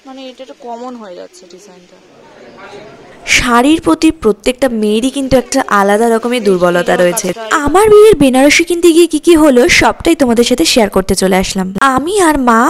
মানে এটা একটা কমন হয়ে যাচ্ছে ডিজাইনটা। শাড়ির প্রতি প্রত্যেকটা মেয়েরই কিন্তু একটা আলাদা রকমের দুর্বলতা রয়েছে। আমার বিয়ের বেনারসি কিনতে গিয়ে কি কি হলো সবটাই তোমাদের সাথে শেয়ার করতে চলে আসলাম। আমি আর মা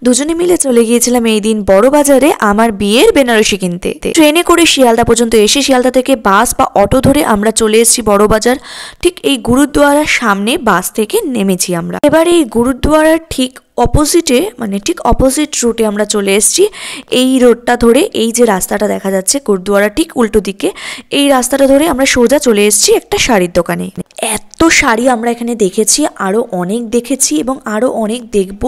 দুজনে মিলে চলে গিয়েছিলাম এই দিন বড় বাজারে আমার বিয়ের বেনারসি কিনতে। ট্রেনে করে শিয়ালদা পর্যন্ত এসে শিয়ালদা থেকে বাস বা অটো ধরে আমরা চলে এসেছি বড় বাজার। ঠিক এই গুরুদ্বারার সামনে বাস থেকে নেমেছি আমরা। এবার এই গুরুদ্বারার ঠিক অপোজিটে, মানে ঠিক অপোজিট রুটে আমরা চলে এসেছি। এই রোডটা ধরে, এই যে রাস্তাটা দেখা যাচ্ছে গুরুদ্বারা ঠিক উল্টো দিকে, এই রাস্তাটা ধরে আমরা সোজা চলে এসেছি একটা শাড়ির দোকানে। এত শাড়ি আমরা এখানে দেখেছি, আরও অনেক দেখেছি এবং আরও অনেক দেখব,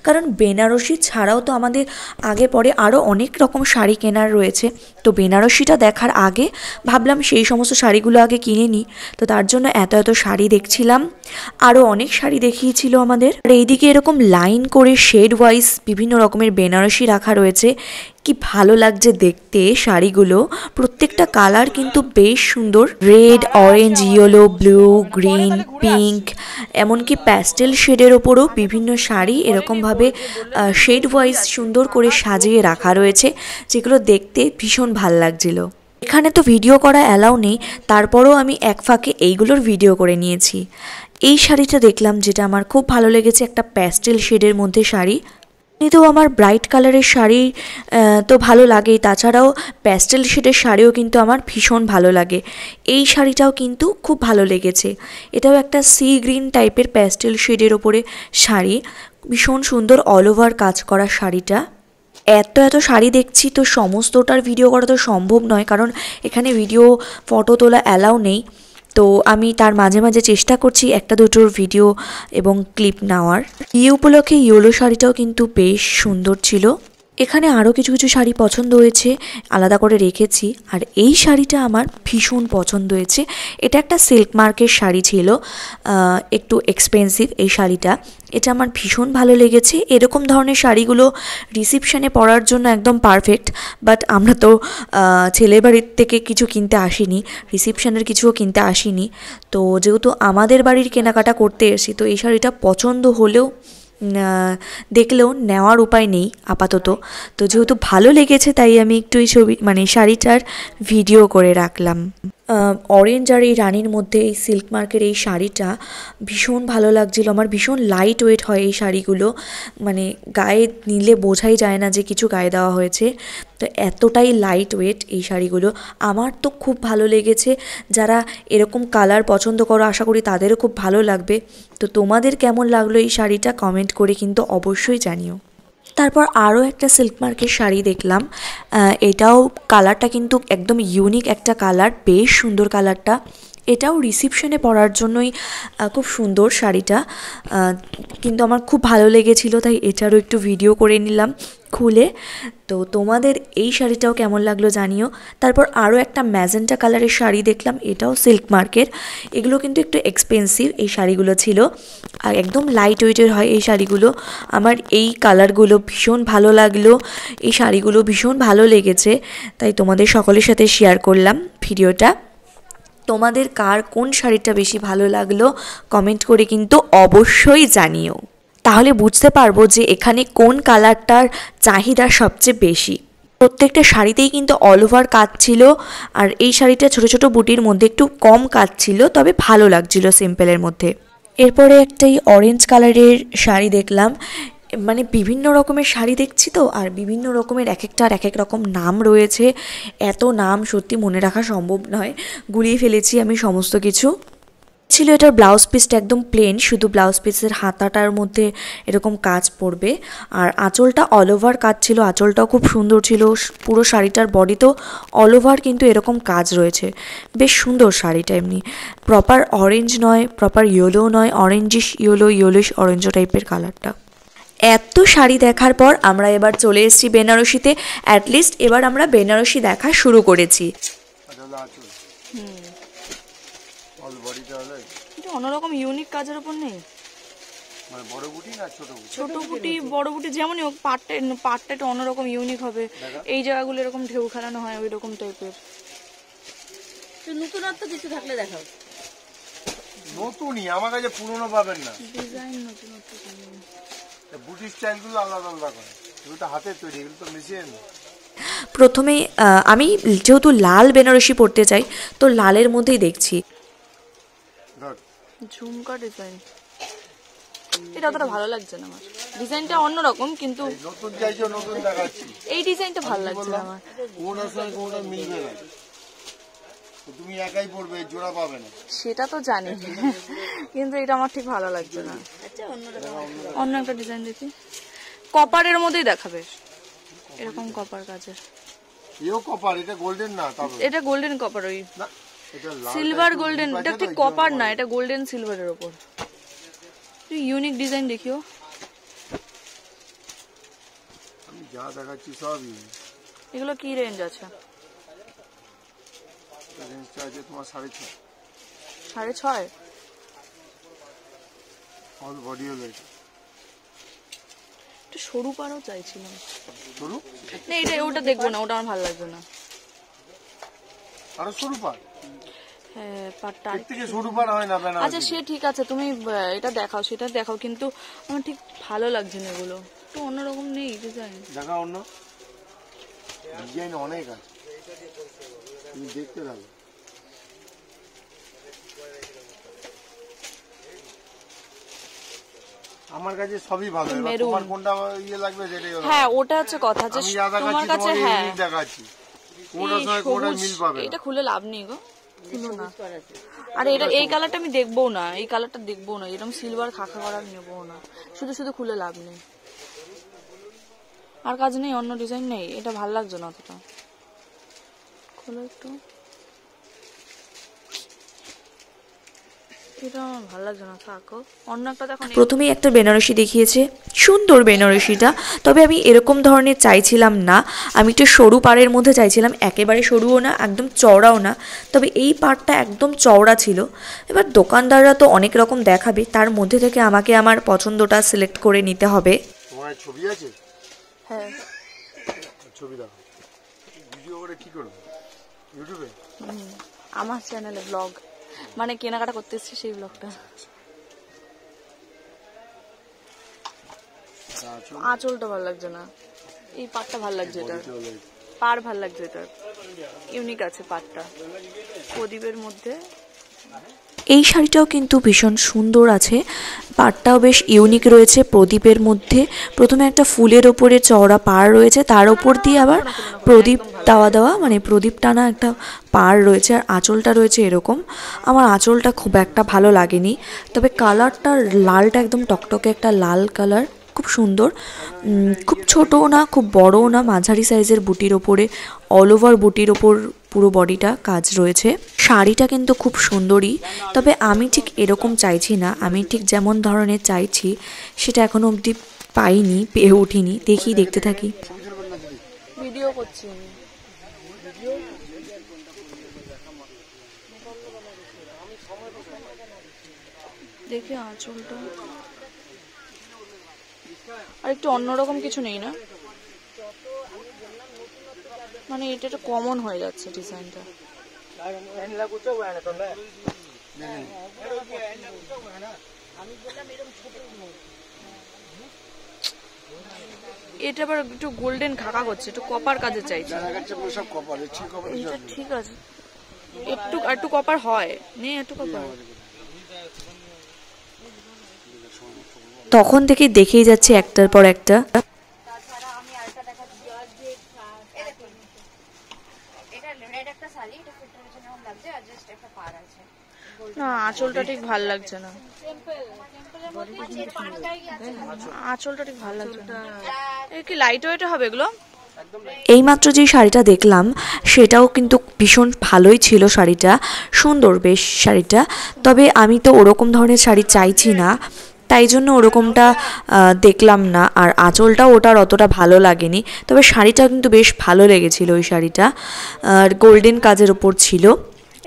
কারণ বেনারসি ছাড়াও তো আমাদের আগে পরে আরও অনেক রকম শাড়ি কেনার রয়েছে। তো বেনারসিটা দেখার আগে ভাবলাম সেই সমস্ত শাড়িগুলো আগে কিনে নিই, তো তার জন্য এত এত শাড়ি দেখছিলাম। আরও অনেক শাড়ি দেখিয়েছিল আমাদের। আর এইদিকে এরকম লাইন করে শেড ওয়াইজ বিভিন্ন রকমের বেনারসি রাখা রয়েছে। কি ভালো লাগছে দেখতে শাড়িগুলো, প্রত্যেকটা কালার কিন্তু বেশ সুন্দর। Red, orange, yellow, blue, green, pink, এমনকি প্যাস্টেল শেডের ওপরও বিভিন্ন শাড়ি এরকমভাবে শেড ওয়াইজ সুন্দর করে সাজিয়ে রাখা রয়েছে, যেগুলো দেখতে ভীষণ ভাল লাগছিল। এখানে তো ভিডিও করা অ্যালাউ নেই, তারপরও আমি এক ফাঁকে এইগুলোর ভিডিও করে নিয়েছি। এই শাড়িটা দেখলাম যেটা আমার খুব ভালো লেগেছে, একটা প্যাস্টেল শেডের মধ্যে শাড়ি। তো আমার ব্রাইট কালারের শাড়ি তো ভালো লাগেই, তাছাড়াও প্যাস্টেল শেডের শাড়িও কিন্তু আমার ভীষণ ভালো লাগে। এই শাড়িটাও কিন্তু খুব ভালো লেগেছে। এটাও একটা সি গ্রিন টাইপের প্যাস্টেল শেডের ওপরে শাড়ি, ভীষণ সুন্দর অল ওভার কাজ করা শাড়িটা। এত এত শাড়ি দেখছি, তো সমস্তটার ভিডিও করা তো সম্ভব নয়, কারণ এখানে ভিডিও ফটো তোলা অ্যালাউ নেই। তো আমি তার মাঝে মাঝে চেষ্টা করছি একটা দুটোর ভিডিও এবং ক্লিপ নেওয়ার। বিয়ে উপলক্ষে ইয়েলো শাড়িটাও কিন্তু বেশ সুন্দর ছিল। এখানে আরও কিছু কিছু শাড়ি পছন্দ হয়েছে, আলাদা করে রেখেছি। আর এই শাড়িটা আমার ভীষণ পছন্দ হয়েছে। এটা একটা সিল্ক মার্কের শাড়ি ছিল, একটু এক্সপেন্সিভ এই শাড়িটা। এটা আমার ভীষণ ভালো লেগেছে। এরকম ধরনের শাড়িগুলো রিসেপশনে পরার জন্য একদম পারফেক্ট। বাট আমরা তো ছেলের বাড়ির থেকে কিছু কিনতে আসিনি, রিসেপশনের কিছুও কিনতে আসিনি। তো যেহেতু আমাদের বাড়ির কেনাকাটা করতে এসেছি, তো এই শাড়িটা পছন্দ হলেও দেখলেও নেওয়ার উপায় নেই আপাতত। তো যেহেতু ভালো লেগেছে তাই আমি একটু এই শাড়িটার ভিডিও করে রাখলাম। অরেঞ্জ আর এই রানির মধ্যে এই সিল্ক মার্কের এই শাড়িটা ভীষণ ভালো লাগছিল আমার। ভীষণ লাইট ওয়েট হয় এই শাড়িগুলো, মানে গায়ে নিলে বোঝাই যায় না যে কিছু গায়ে দেওয়া হয়েছে। তো এতটাই লাইট ওয়েট এই শাড়িগুলো, আমার তো খুব ভালো লেগেছে। যারা এরকম কালার পছন্দ করো আশা করি তাদেরও খুব ভালো লাগবে। তো তোমাদের কেমন লাগলো এই শাড়িটা কমেন্ট করে কিন্তু অবশ্যই জানিও। তারপর আরও একটা সিল্ক মার্কের শাড়ি দেখলাম, এটাও কালারটা কিন্তু একদম ইউনিক একটা কালার, বেশ সুন্দর কালারটা। এটাও রিসেপশনে পরার জন্যই খুব সুন্দর শাড়িটা, কিন্তু আমার খুব ভালো লেগেছিল, তাই এটারও একটু ভিডিও করে নিলাম খুলে। তো তোমাদের এই শাড়িটাও কেমন লাগলো জানিও। তারপর আরও একটা ম্যাজেন্টা কালারের শাড়ি দেখলাম, এটাও সিল্ক মার্কের। এগুলো কিন্তু একটু এক্সপেন্সিভ এই শাড়িগুলো ছিল, আর একদম লাইট ওয়েটের হয় এই শাড়িগুলো। আমার এই কালারগুলো ভীষণ ভালো লাগলো, এই শাড়িগুলো ভীষণ ভালো লেগেছে, তাই তোমাদের সকলের সাথে শেয়ার করলাম ভিডিওটা। তোমাদের কার কোন শাড়িটা বেশি ভালো লাগলো কমেন্ট করে কিন্তু অবশ্যই জানিও, তাহলে বুঝতে পারবো যে এখানে কোন কালারটার চাহিদা সবচেয়ে বেশি। প্রত্যেকটা শাড়িতেই কিন্তু অল ওভার কাজ ছিল, আর এই শাড়িটা ছোট ছোট বুটির মধ্যে একটু কম কাজ ছিল, তবে ভালো লাগছিল সিম্পলের মধ্যে। এরপরে একটাই অরেঞ্জ কালারের শাড়ি দেখলাম, মানে বিভিন্ন রকমের শাড়ি দেখছি তো, আর বিভিন্ন রকমের এক একটার এক এক রকম নাম রয়েছে। এত নাম সত্যি মনে রাখা সম্ভব নয়, গুলিয়ে ফেলেছি আমি সমস্ত কিছু। ছিল এটার ব্লাউজ পিসটা একদম প্লেন, শুধু ব্লাউজ পিসের হাতাটার মধ্যে এরকম কাজ পড়বে, আর আঁচলটা অল ওভার কাজ ছিল, আঁচলটাও খুব সুন্দর ছিল। পুরো শাড়িটার বডিতেও অল ওভার কিন্তু এরকম কাজ রয়েছে, বেশ সুন্দর শাড়িটা। এমনি প্রপার অরেঞ্জ নয়, প্রপার ইয়েলো নয়, অরেঞ্জিশ ইয়েলো, ইয়েলোইশ অরেঞ্জ টাইপের কালারটা। এত শাড়ি দেখার পর আমরা এবার চলে এসেছি বেনারসিতে। অ্যাটলিস্ট এবার আমরা বেনারসি দেখা শুরু করেছি। এটা অন্যরকম ইউনিক কাজের উপর নেই, মানে বড় বুটি না ছোট বুটি? ছোট বুটি বড় বুটি যেমনই হোক, পাটটা একটু অন্যরকম ইউনিক হবে। এই জায়গাগুলো এরকম ঢেউ খেলানো হয় ওই রকম টাইপের। নতুনত্ব কিছু থাকলে দেখাও। নতুনই, আমার কাছে পুরনো পাবেন না। ডিজাইন নতুনত্ব বুটি স্টাইলগুলো আলাদা আলাদা করে, এগুলো হাতে তৈরি, এগুলো তো মেশিন না। প্রথমে আমি যেহেতু লাল বেনারসি পরতে চাই, তো লালের মধ্যেই দেখছি। ধর ঝুমকা ডিজাইন, এটা অতটা ভালো লাগছে না আমার। ডিজাইনটা অন্যরকম, কিন্তু নতুন চাইছো, নতুন দেখাচ্ছি। এই ডিজাইনটা ভালো লাগছে না আমার। কোনটার সঙ্গে কোনটা মিলবে না, তো তুমি একাই পড়বে, জোড়া পাবে না। সেটা তো জানি, কিন্তু এটা আমার ঠিক ভালো লাগছে না। অন্য একটা ডিজাইন দেখি, কপারের মধ্যেই দেখাবে, এরকম কপার কাজের। এও কপার, এটা গোল্ডেন না, তবে এটা গোল্ডেন কপার, ওই না এটা লাল সিলভার গোল্ডেন। এটা ঠিক কপার না, এটা গোল্ডেন সিলভারের উপর। ইউনিক ডিজাইন দেখিও। আমি যা দেখাচ্ছি সবই এগুলো কি রেঞ্জ আছে? রেঞ্জটা আছে তোমার 6.5, 6.5। অল বডি হলো এটা। একটু সরু পাড়ও চাইছিলাম। সরু না, এটা ওটা দেখবো না, ওটা আমার ভালো লাগবে না। আরো সরু পার, হ্যাঁ, পাড়টা এর থেকে সরু পার হয় না বেনারসি। আচ্ছা সে ঠিক আছে, তুমি এটা দেখাও, সেটা দেখাও, কিন্তু আমার ঠিক ভালো লাগছে না এগুলো। একটু অন্যরকম নেই ডিজাইন? দেখা অন্য ডিজাইন অনেক আছে, তুমি দেখতে থাকো। আমার কাছে সবই ভালো, এবার মেরুন। তোমার কোনটা ইয়ে লাগবে সেটাই হলো। হ্যাঁ, ওটা হচ্ছে কথা, যে আমি যা তোমার দেখাচ্ছি কাছে, তোমাকে হ্যাঁ ইউনিক দেখাচ্ছি, কোনটার এই সঙ্গে কোনটা সবুজ, মিল পাবে না। এটা খুলে লাভ নেই গো, খুলো না। আরে এটা, এই কালারটা আমি দেখবো না, এই কালারটা দেখবো না, এরকম সিলভার খাখা করার নেবো না, শুধু শুধু খুলে লাভ নেই। আর কাজ নেই, অন্য ডিজাইন নেই, এটা ভাল লাগছে না অতটা। খোলো একটু, এটা আমার ভালো লাগছে না, থাকো। অন্য একটা দেখো। প্রথমেই একটা বেনারসি দেখিয়েছে, সুন্দর বেনারসিটা, তবে আমি এরকম ধরনের চাইছিলাম না। আমি একটু সরু পাড়ের মধ্যে চাইছিলাম, একেবারে সরুও না, একদম চওড়াও না, তবে এই পাড়টা একদম চওড়া ছিল। এবার দোকানদাররা তো অনেক রকম দেখাবে, তার মধ্যে থেকে আমাকে আমার পছন্দটা সিলেক্ট করে নিতে হবে। তোমার ছবি আছে? হ্যাঁ, ছবি দেখো, ভিডিও করে কি করবে ইউটিউবে? আমার চ্যানেলে ব্লগ, মানে কেনাকাটা করতে এসেছি সেই ব্লগটা। আঁচলটা ভালো লাগছে না, এই পাটটা ভালো লাগছে, এটা পার ভালো লাগছে, এটা ইউনিক আছে পাটটা, প্রদীপের মধ্যে। এই শাড়িটাও কিন্তু ভীষণ সুন্দর আছে, পাড়টাও বেশ ইউনিক রয়েছে প্রদীপের মধ্যে। প্রথমে একটা ফুলের ওপরে চওড়া পাড় রয়েছে, তার ওপর দিয়ে আবার প্রদীপ দেওয়া মানে প্রদীপ টানা একটা পাড় রয়েছে, আর আঁচলটা রয়েছে এরকম। আমার আঁচলটা খুব একটা ভালো লাগেনি, তবে কালারটা লালটা একদম টকটকে একটা লাল কালার, খুব সুন্দর। খুব ছোটও না, খুব বড়ও না, মাঝারি সাইজের বুটির ওপরে, অল ওভার বুটির ওপর পুরো বডিটা কাজ রয়েছে। শাড়িটা কিন্তু খুব সুন্দরই, তবে আমি ঠিক এরকম চাইছি না, আমি ঠিক যেমন ধরনের চাইছি সেটা এখনো অবধি পাইনি, পেয়ে উঠিনি। দেখতে থাকি। ভিডিও করছি আমি। দেখি আঁচলটা আর একটু অন্যরকম কিছু নেই না, মানে এটা একটা কমন হয়ে যাচ্ছে ডিজাইনটা। এটা আবার একটু গোল্ডেন খাকা করছে, একটু কপার কাজে চাইছে। এটা ঠিক আছে, একটু একটু কপার হয়, নেই একটু কপার। তখন থেকে দেখেই যাচ্ছে একটার পর একটা। না, আঁচলটা ঠিক ভাল লাগছে না, আঁচলটা ঠিক ভাল লাগছে না। কি লাইট ওয়েট হবে এগুলো? এইমাত্র যে শাড়িটা দেখলাম সেটাও কিন্তু ভীষণ ভালোই ছিল, শাড়িটা সুন্দর বেশ শাড়িটা, তবে আমি তো ওরকম ধরনের শাড়ি চাইছি না, তাই জন্য ওরকমটা দেখলাম না। আর আঁচলটাও ওটার অতটা ভালো লাগেনি, তবে শাড়িটা কিন্তু বেশ ভালো লেগেছিল। ওই শাড়িটা আর গোল্ডেন কাজের ওপর ছিল,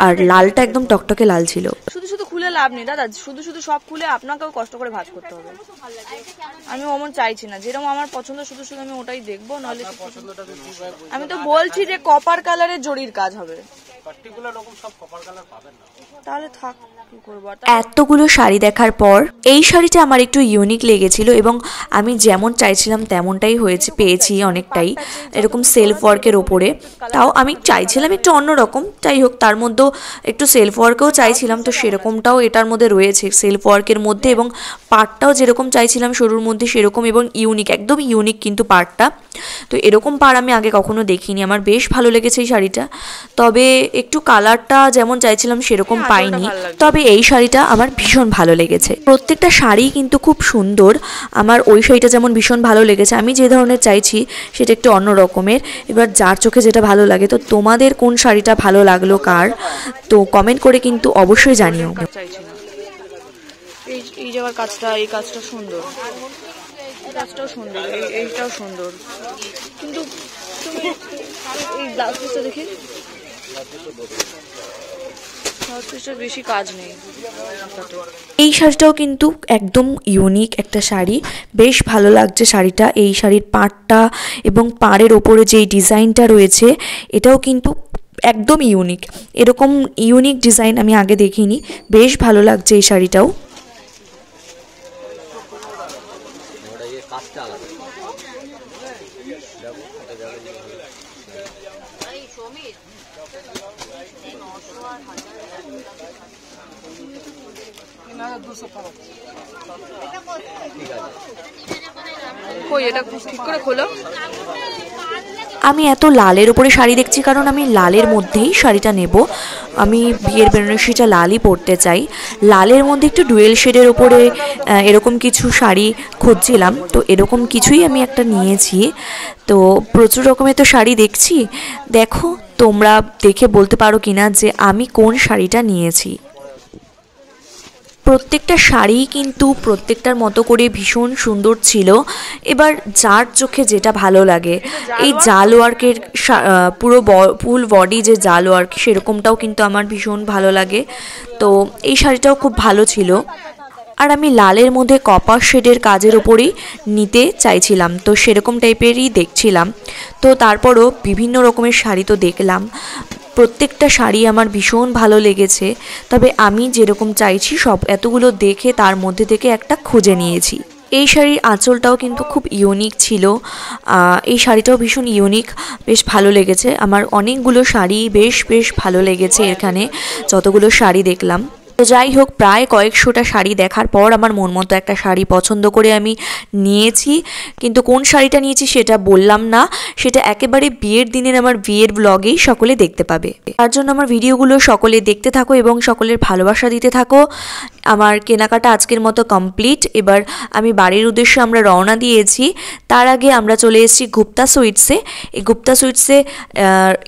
আর লালটা একদম টকটকে লাল ছিল। শুধু শুধু খুলে লাভ নেই দাদা, শুধু শুধু সব খুলে আপনাকেও কষ্ট করে ভাঁজ করতে হবে। আমি অমন চাইছি না, যেরকম আমার পছন্দ শুধু শুধু আমি ওটাই দেখবো, নাহলে আমি তো বলছি যে কপার কালারের জরির কাজ হবে, তাহলে থাক। কি করবো আর এতগুলো শাড়ি দেখার পর এই শাড়িটা আমার একটু ইউনিক লেগেছিল এবং আমি যেমন চাইছিলাম তেমনটাই হয়েছে, পেয়েছি অনেকটাই এরকম সেলফ ওয়ার্কের ওপরে। তাও আমি চাইছিলাম একটু অন্যরকম, যাই হোক তার মধ্যেও একটু সেলফ ওয়ার্কেও চাইছিলাম, তো সেরকমটাও এটার মধ্যে রয়েছে সেলফ ওয়ার্কের মধ্যে, এবং পাড়টাও যেরকম চাইছিলাম সরুর মধ্যে সেরকম, এবং ইউনিক, একদম ইউনিক কিন্তু পাড়টা। তো এরকম পাড় আমি আগে কখনো দেখিনি, আমার বেশ ভালো লেগেছে এই শাড়িটা। তবে একটু কালারটা যেমন চাইছিলাম সেরকম পাইনি, তবে এই শাড়িটা আমার ভীষণ ভালো লেগেছে। প্রত্যেকটা শাড়ি কিন্তু খুব সুন্দর। আমার ওই শাড়িটা যেমন ভীষণ ভালো লেগেছে, আমি যে ধরনের চাইছি সেটা একটু অন্য রকমের, এবার যার চোখে যেটা ভালো লাগে। তো তোমাদের কোন শাড়িটা ভালো লাগলো কার, তো কমেন্ট করে কিন্তু অবশ্যই জানিও। চাইছি না। এই জায়গার কাজটা, এই কাজটা সুন্দর, এই কাজটাও সুন্দর, এইটাও সুন্দর, কিন্তু তুমি এই ব্লাউজ পিসটা দেখি, ব্লাউজ পিসটার বেশি কাজ নেই। এই শাড়িটাও কিন্তু একদম ইউনিক একটা শাড়ি, বেশ ভালো লাগছে শাড়িটা। এই শাড়ির পাড়টা এবং পাড়ের ওপরে যেই ডিজাইনটা রয়েছে এটাও কিন্তু একদম ইউনিক, এরকম ইউনিক ডিজাইন আমি আগে দেখিনি, বেশ ভালো লাগছে এই শাড়িটাও। কই এটা ঠিক করে খোলো। আমি এত লালের উপরে শাড়ি দেখছি কারণ আমি লালের মধ্যেই শাড়িটা নেব, আমি বিয়ের বেনারসিটা লালই পরতে চাই। লালের মধ্যে একটু ডুয়েল শেডের ওপরে এরকম কিছু শাড়ি খুঁজছিলাম, তো এরকম কিছুই আমি একটা নিয়েছি। তো প্রচুর রকমের তো শাড়ি দেখছি, দেখো তোমরা দেখে বলতে পারো কিনা যে আমি কোন শাড়িটা নিয়েছি। প্রত্যেকটা শাড়ি কিন্তু প্রত্যেকটার মতো করে ভীষণ সুন্দর ছিল। এবার যার চোখে যেটা ভালো লাগে, এই জাল ওয়ার্কের পুরো ফুল বডি যে জাল ওয়ার্ক সেরকমটাও কিন্তু আমার ভীষণ ভালো লাগে। তো এই শাড়িটাও খুব ভালো ছিল, আর আমি লালের মধ্যে কপার শেডের কাজের ওপরেই নিতে চাইছিলাম, তো সেরকম টাইপেরই দেখছিলাম। তো তারপরও বিভিন্ন রকমের শাড়ি তো দেখলাম, প্রত্যেকটা শাড়ি আমার ভীষণ ভালো লেগেছে। তবে আমি যেরকম চাইছি সব এতগুলো দেখে তার মধ্যে থেকে একটা খুঁজে নিয়েছি। এই শাড়ির আঁচলটাও কিন্তু খুব ইউনিক ছিল, এই শাড়িটাও ভীষণ ইউনিক, বেশ ভালো লেগেছে আমার। অনেকগুলো শাড়ি বেশ ভালো লেগেছে এখানে যতগুলো শাড়ি দেখলাম। তো যাই হোক, প্রায় কয়েকশোটা শাড়ি দেখার পর আমার মন মতো একটা শাড়ি পছন্দ করে আমি নিয়েছি, কিন্তু কোন শাড়িটা নিয়েছি সেটা বললাম না, সেটা একেবারে বিয়ের দিনের আমার বিয়ের ব্লগেই সকলে দেখতে পাবে। তার জন্য আমার ভিডিওগুলো সকলে দেখতে থাকো এবং সকলের ভালোবাসা দিতে থাকো। আমার কেনাকাটা আজকের মতো কমপ্লিট। এবার আমি বাড়ির উদ্দেশ্যে আমরা রওনা দিয়েছি। তার আগে আমরা চলে এসেছি গুপ্তা সুইটসে। এই গুপ্তা সুইটসে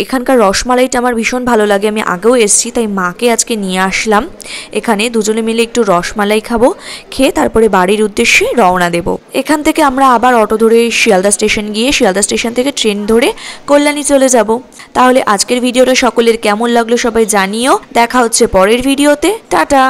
এখানকার রসমালাইটা আমার ভীষণ ভালো লাগে, আমি আগেও এসেছি, তাই মাকে আজকে নিয়ে আসলাম এখানে। দুজনে মিলে একটু রসমালাই খাবো, খেয়ে তারপরে বাড়ির উদ্দেশ্যে রওনা দেব। এখান থেকে আমরা আবার অটো ধরে শিয়ালদা স্টেশন গিয়ে শিয়ালদা স্টেশন থেকে ট্রেন ধরে কল্যাণী চলে যাব। তাহলে আজকের ভিডিওটা সকলের কেমন লাগলো সবাই জানিও। দেখা হচ্ছে পরের ভিডিওতে, টাটা।